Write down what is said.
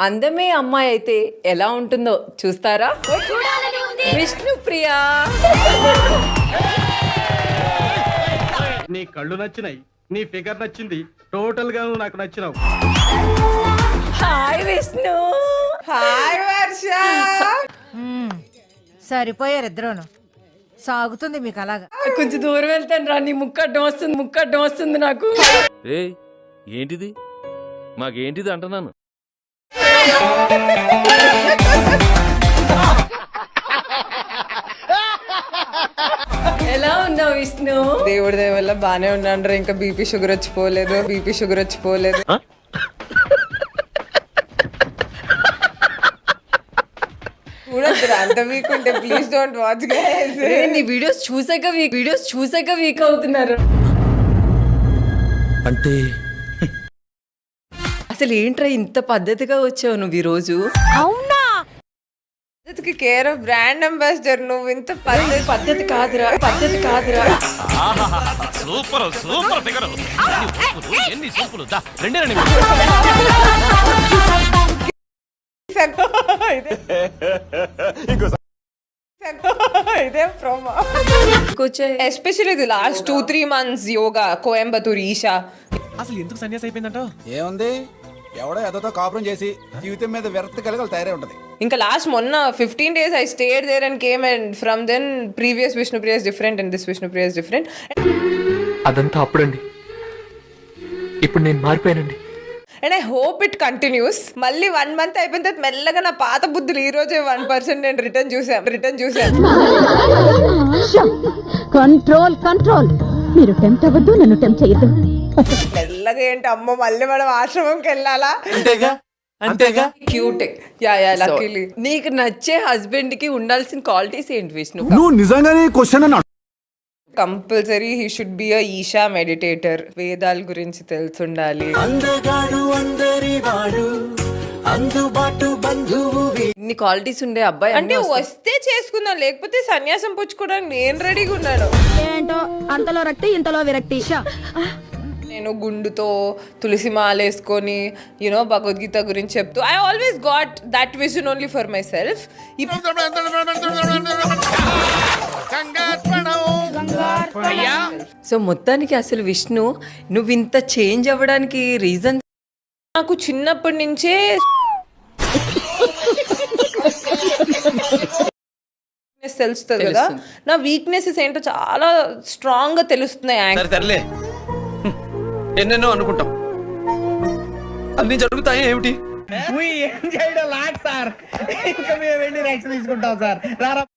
అందమే అమ్మాయి అయితే ఎలా ఉంటుందో చూస్తారా? విష్ణుప్రియ. నీ కళ్ళు నచ్చినాయి, నీ ఫిగర్ నచ్చింది, టోటల్ గా నువ్వు నాకు నచ్చినావు. హాయ్ విష్ణు. హాయ్ వర్ష. సరిపోయారు ఇద్దరును. సాగుతుంది మీకు అలాగా. కొంచెం దూరం వెళ్తాను రా, నీ ముక్కడ్డం వస్తుంది నాకు. ఏంటిది మాకేంటిది అంటున్నాను. ఎలా ఉన్నావు విష్ణు? దేవుడి దయ వల్ల బానే ఉన్నాను. ఇంకా బీపీ షుగర్ వచ్చిపోలేదు. చూడద్దురా అంత వీక్ ఉంటే. Please don't watch guys. నీ వీడియోస్ చూసాక వీక్ అవుతున్నారు. అంటే అసలు ఏంట్రా ఇంత పద్ధతిగా వచ్చావు నువ్వు ఈ రోజు? అవునా? Care of brand ambassador. నువ్వు ఇంత పద్ధతి కాదురా. Super figure. ఎన్ని సూపులు రెండే ఇదే promo. Especially the last 2-3 months yoga Coimbatore Isha. అసలు ఎందుకు సన్యాసి అయిపోయిందంట? ఏముంది, ఎవడో ఎదతో కాపురం చేసి జీవితం మీద వ్యర్థ కలగలు తయారై ఉంటది. ఇంకా లాస్ట్ మొన్న 15 days I stayed there and came, and from then previous Vishnupriya is different and this Vishnupriya is different. అదంతా అప్పుడండి, ఇప్పుడు నేను మారిపోయానండి. And I hope it continues. మళ్ళీ 1 month అయిపోయిన తర్వాత మెల్లగా నా పాత బుద్ధులు ఈ రోజే 1% నేను రిటర్న్ చూసాను. కంట్రోల్. మీరు టెంప్ట్ అవ్వద్దు, నన్ను టెంప్ట్ చేయొద్దు. మెల్లగా ఏంటి అమ్మ, మళ్ళీ మనం ఆశ్రమంకి వెళ్ళాలా? అంతేగా క్యూట్. Yeah luckily. నీకు నచ్చే హస్బెండ్ కి ఉండాల్సిన క్వాలిటీస్ ఏంటి విష్ణు? నువ్వు నిజంగానే క్వశ్చన్ అన్నా. Compulsory he should be a Isha meditator. వేదాల గురించి తెలుసుండాలి. ఇన్ని క్వాలిటీస్ ఉండే అబ్బాయి అంటే వస్తే చేసుకుందాం, లేకపోతే సన్యాసం పుచ్చుకోవడానికి నేను రెడీగా ఉన్నాను. ఏంటో అంతలో రక్తి ఇంతలో విరక్తి. నేను గుండుతో తులసి మాల వేసుకొని యునో భగవద్గీత గురించి చెప్తూ I always got that vision only for my self. So మొత్తానికి అసలు విష్ణు నువ్వు ఇంత చేంజ్ అవ్వడానికి రీజన్? నాకు చిన్నప్పటి నుంచే తెలుస్తుంది కదా, నా వీక్నెసెస్ ఏంటో చాలా స్ట్రాంగ్ గా తెలుస్తున్నాయి. ఎన్నెన్నో అనుకుంటాం, అన్ని జరుగుతాయి ఏమిటి? ఇంకా మేము వెళ్ళి నెక్స్ట్ తీసుకుంటాం సార్.